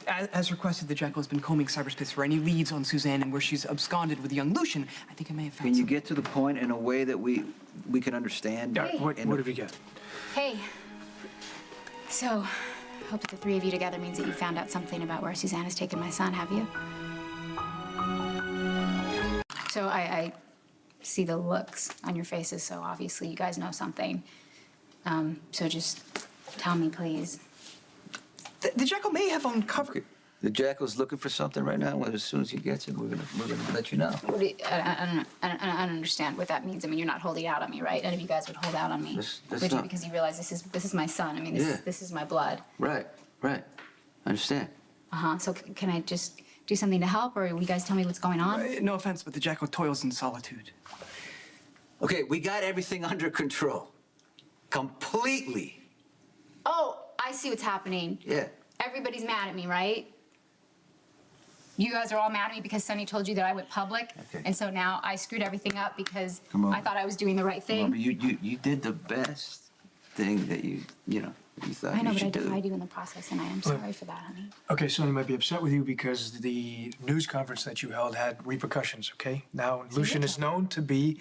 As requested, the Jackal has been combing cyberspace for any leads on Suzanne and where she's absconded with young Lucian. I think I may have found Can you something. get to the point in a way that we can understand? Hey. What have you got? Hey. So, hope that the three of you together means that you found out something about where Suzanne has taken my son, have you? So I see the looks on your faces, so obviously you guys know something. So just tell me, please. The Jackal may have uncovered... Okay. The Jackal's looking for something right now. Well, as soon as he gets it, we're gonna let you know. I don't understand what that means. I mean, you're not holding out on me, right? None of you guys would hold out on me. That's Would you? not... Because you realize this is my son. I mean, this is my blood. Right. I understand. So can I just do something to help, or will you guys tell me what's going on? No offense, but the Jackal toils in solitude. Okay, we got everything under control. Completely. Oh, I see what's happening. Yeah. Everybody's mad at me, right? You guys are all mad at me because Sonny told you that I went public, Okay. and so now I screwed everything up because Come on. I thought I was doing the right thing. But you did the best thing that you thought I know, you but I should do. defied you in the process, and I am sorry for that, honey. Okay, Sonny might be upset with you because the news conference that you held had repercussions, okay? Now, Lucian is known to be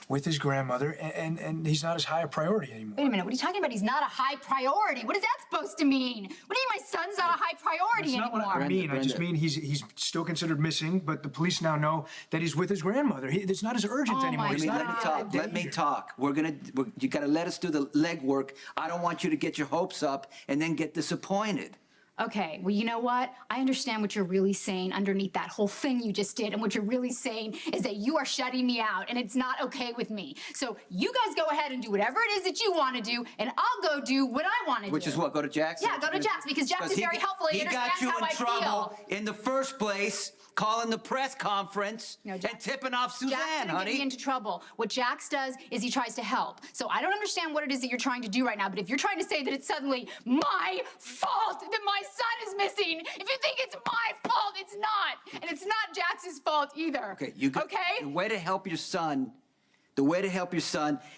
with his grandmother, and he's not as high a priority anymore. Wait a minute, what are you talking about? He's not a high priority. What is that supposed to mean? What do you mean my son's not a high priority That's not anymore? what I mean. Brenda. I just mean he's still considered missing, but the police now know that he's with his grandmother. It's not as urgent Oh, anymore. my He's God. not Let me talk. You gotta let us do the legwork. I don't want you to get your hopes up and then get disappointed. Okay, well, you know what? I understand what you're really saying underneath that whole thing you just did, and what you're really saying is that you are shutting me out, and it's not okay with me. So you guys go ahead and do whatever it is that you want to do, and I'll go do what I want to do. Which is what? Go to Jack's? Yeah, go to Jack's, because Jack's is very helpful. He understands got you how in I trouble feel. in the first place, calling the press conference and tipping off Suzanne, Jack's gonna honey. get me into trouble. What Jax does is he tries to help. So I don't understand what it is that you're trying to do right now, but if you're trying to say that it's suddenly my fault that my son is missing, if you think it's my fault, it's not. And it's not Jax's fault either. Okay, okay? The way to help your son,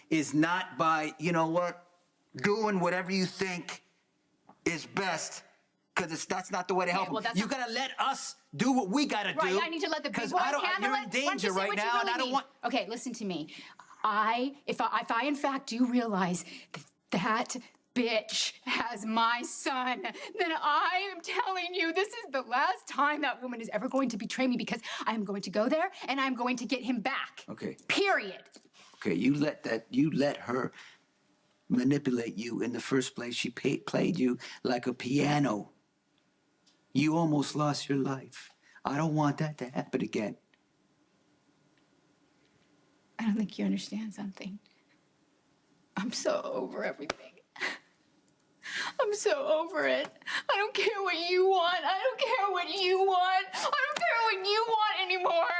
is not by, you know what, doing whatever you think is best. Because that's not the way to help well, them. You gotta let us do what we gotta do. Right, I need to let the big boys handle it. You're in danger right now, and I don't want. Okay, listen to me. If I in fact do realize that bitch has my son, then I am telling you, this is the last time that woman is ever going to betray me, because I am going to go there and I'm going to get him back. Okay. Period. Okay, you let her manipulate you in the first place. She played you like a piano. You almost lost your life. I don't want that to happen again. I don't think you understand something. I'm so over everything. I'm so over it. I don't care what you want. I don't care what you want. I don't care what you want anymore.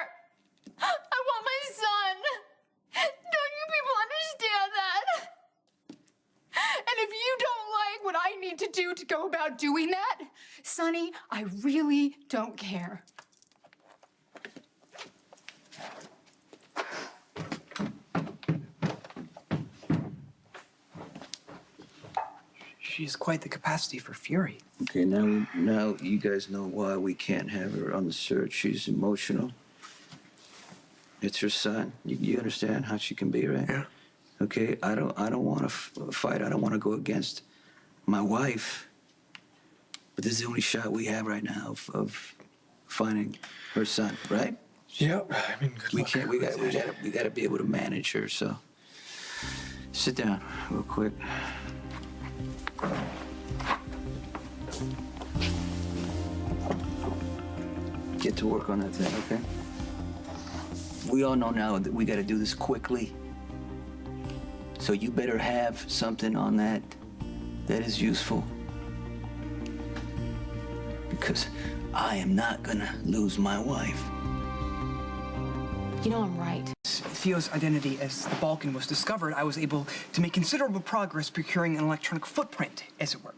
I want my son. Don't you people understand that? And if you don't like what I need to do to go about doing that, Sonny, I really don't care. She has quite the capacity for fury. Okay, now you guys know why we can't have her on the search. She's emotional. It's her son. You understand how she can be, right? Yeah. Okay, I don't want to fight. I don't want to go against my wife. But this is the only shot we have right now of finding her son, right? Yeah, I mean, good luck. We gotta be able to manage her. So sit down real quick. Get to work on that thing, okay? We all know now that we gotta do this quickly. So you better have something on that is useful. Because I am not gonna lose my wife. You know I'm right. Theo's identity as the Balkan was discovered, I was able to make considerable progress procuring an electronic footprint, as it were.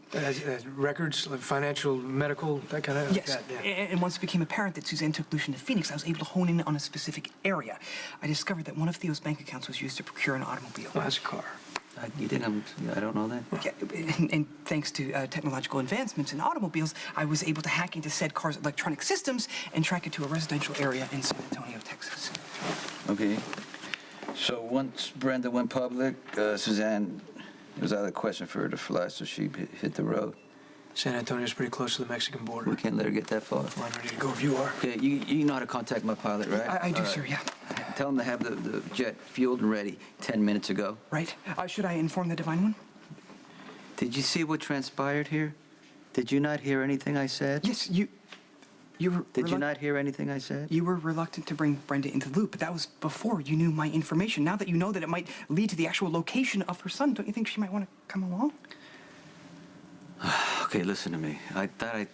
Records, like financial, medical, that kind of... Yes, that, yeah. And once it became apparent that Suzanne took Lucian to Phoenix, I was able to hone in on a specific area. I discovered that one of Theo's bank accounts was used to procure an automobile. Oh, that's a car. You think I don't know that? Yeah, and thanks to technological advancements in automobiles, I was able to hack into said car's electronic systems and track it to a residential area in San Antonio, Texas. Okay. So once Brenda went public, Suzanne, it was out of the question for her to fly, so she hit the road. San Antonio's pretty close to the Mexican border. We can't let her get that far. Well, I'm ready to go if you are. Okay, you know how to contact my pilot, right? I do, All sir, yeah. Tell him to have the jet fueled and ready 10 minutes ago. Right. Should I inform the Divine One? Did you see what transpired here? Did you not hear anything I said? Yes, you were... Did you not hear anything I said? You were reluctant to bring Brenda into the loop, but that was before you knew my information. Now that you know that it might lead to the actual location of her son, don't you think she might want to come along? Okay, listen to me. Okay,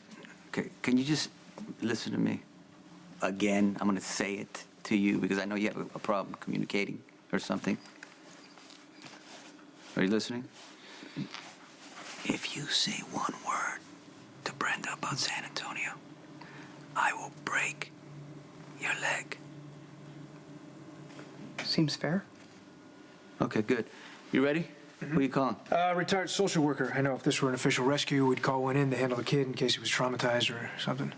can you just listen to me? Again, I'm gonna say it to you because I know you have a problem communicating or something. Are you listening? If you say one word to Brenda about San Antonio, I will break your leg. Seems fair. Okay, good. You ready? Who you calling? Retired social worker. I know if this were an official rescue, we'd call one in to handle the kid in case he was traumatized or something.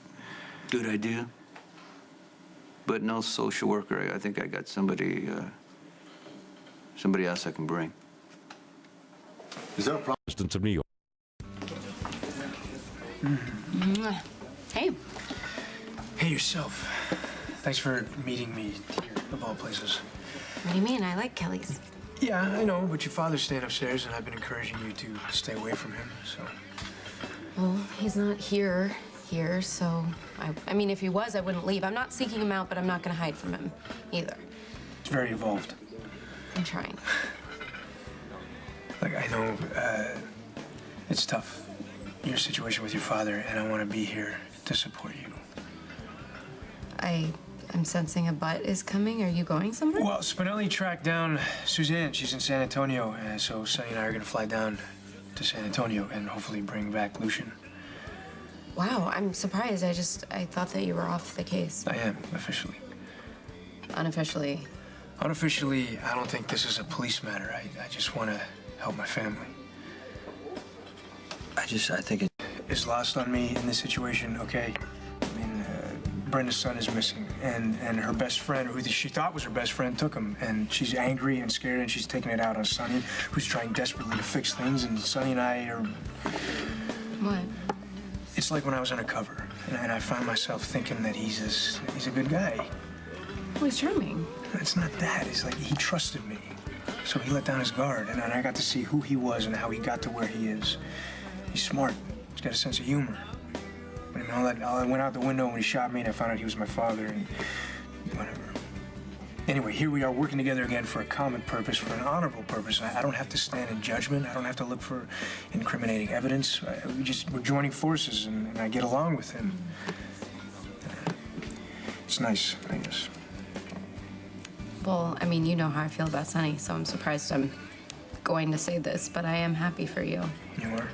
Good idea. But no social worker. I think I got somebody else I can bring. Is there a Protestants of New York? Hey, Hey, yourself. Thanks for meeting me here, of all places. What do you mean? I like Kelly's. Yeah, I know, but your father's staying upstairs, and I've been encouraging you to stay away from him, so... Well, he's not here, so... I mean, if he was, I wouldn't leave. I'm not seeking him out, but I'm not gonna hide from him, either. It's very evolved. I'm trying. Like, I know, it's tough, your situation with your father, and I want to be here to support you. I'm sensing a butt is coming. Are you going somewhere? Well, Spinelli tracked down Suzanne. She's in San Antonio, and so Sonny and I are gonna fly down to San Antonio and hopefully bring back Lucian. Wow, I'm surprised. I thought that you were off the case. I am, officially. Unofficially. Unofficially, I don't think this is a police matter. I just want to help my family. I think it is lost on me in this situation, okay? I mean, Brenda's son is missing, and her best friend, who she thought was her best friend, took him, and she's angry and scared, and she's taking it out on Sonny, who's trying desperately to fix things, and Sonny and I are... What? It's like when I was undercover, and I found myself thinking that he's a good guy. Well, he's charming. It's not that. It's like he trusted me. So he let down his guard, and I got to see who he was and how he got to where he is. He's smart. He's got a sense of humor. But I mean, all that went out the window when he shot me, and I found out he was my father, and whatever. Anyway, here we are working together again for a common purpose, for an honorable purpose. I don't have to stand in judgment. I don't have to look for incriminating evidence. We're joining forces, and I get along with him. It's nice, I guess. Well, I mean, you know how I feel about Sonny, so I'm surprised I'm going to say this, but I am happy for you. You are?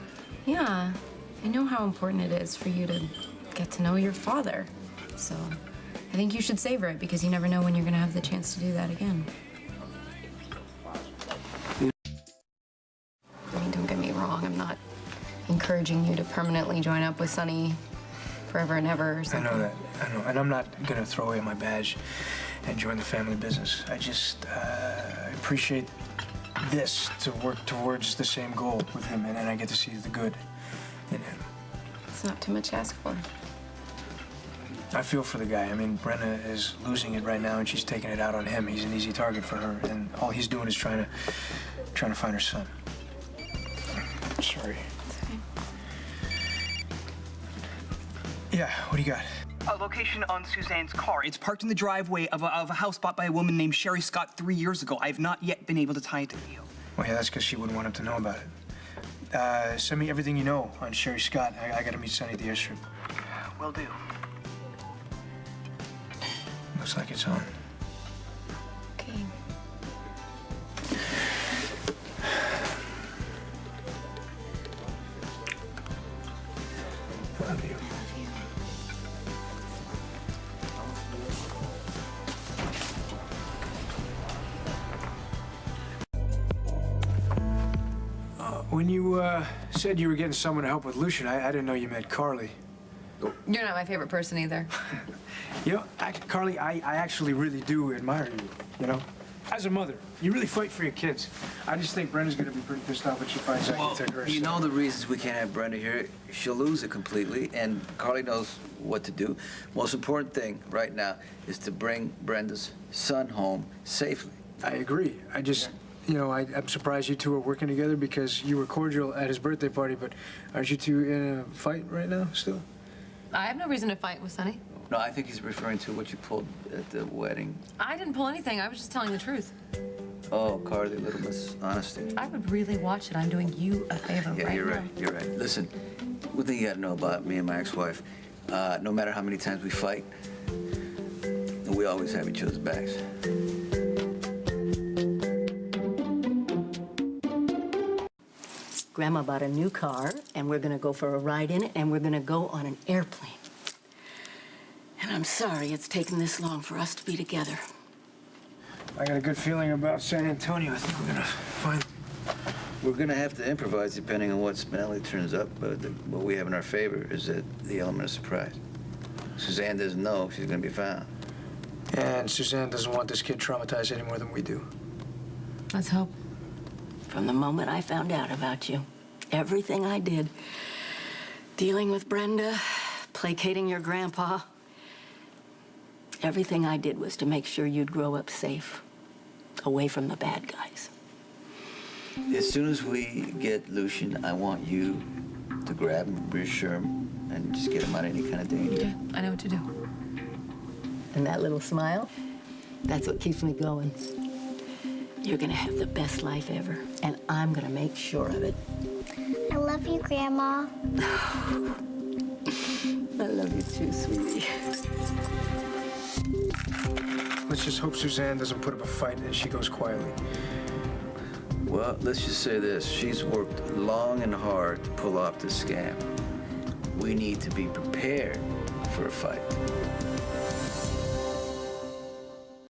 Yeah, I know how important it is for you to get to know your father. So I think you should savor it because you never know when you're gonna have the chance to do that again. I mean, don't get me wrong, I'm not encouraging you to permanently join up with Sonny forever and ever or something. I know that, I know, and I'm not gonna throw away my badge and join the family business. I just appreciate this to work towards the same goal with him, and then I get to see the good in him. It's not too much to ask for. I feel for the guy. I mean, Brenna is losing it right now, and she's taking it out on him. He's an easy target for her, and all he's doing is trying to find her son. I'm sorry. It's okay. Yeah, what do you got? A location on Suzanne's car. It's parked in the driveway of a house bought by a woman named Sherry Scott 3 years ago. I've not yet been able to tie it to the deal. Well, yeah, that's because she wouldn't want him to know about it. Send me everything you know on Sherry Scott. I gotta meet Sonny at the airstrip. Will do. Looks like it's on. Okay. Love you. When you said you were getting someone to help with Lucian, I didn't know you meant Carly. You're not my favorite person either. You know, Carly, I actually really do admire you, you know? As a mother, you really fight for your kids. I just think Brenda's gonna be pretty pissed off when she finds out you took her. You know the reasons we can't have Brenda here? She'll lose it completely, and Carly knows what to do. Most important thing right now is to bring Brenda's son home safely. I agree. I just, you know, I'm surprised you two are working together because you were cordial at his birthday party, but aren't you two in a fight right now still? I have no reason to fight with Sonny. No, I think he's referring to what you pulled at the wedding. I didn't pull anything. I was just telling the truth. Oh, Carly, little Miss Honesty. I would really watch it. I'm doing you a favor Yeah, right you're now. right. You're right. Listen, one thing you gotta know about me and my ex-wife, no matter how many times we fight, we always have each other's backs. Grandma bought a new car, and we're gonna go for a ride in it, and we're gonna go on an airplane. And I'm sorry it's taken this long for us to be together. I got a good feeling about San Antonio. I think we're gonna find... We're gonna have to improvise depending on what Spinelli turns up, but what we have in our favor is that the element of surprise. Suzanne doesn't know she's gonna be found. And Suzanne doesn't want this kid traumatized any more than we do. Let's hope. From the moment I found out about you, everything I did, dealing with Brenda, placating your grandpa, everything I did was to make sure you'd grow up safe, away from the bad guys. As soon as we get Lucian, I want you to grab him, reassure him, and just get him out of any kind of danger. Yeah, I know what to do. And that little smile, that's what keeps me going. You're gonna have the best life ever, and I'm gonna make sure of it. I love you, Grandma. I love you too, sweetie. Let's just hope Suzanne doesn't put up a fight and she goes quietly. Well, let's just say this. She's worked long and hard to pull off this scam. We need to be prepared for a fight.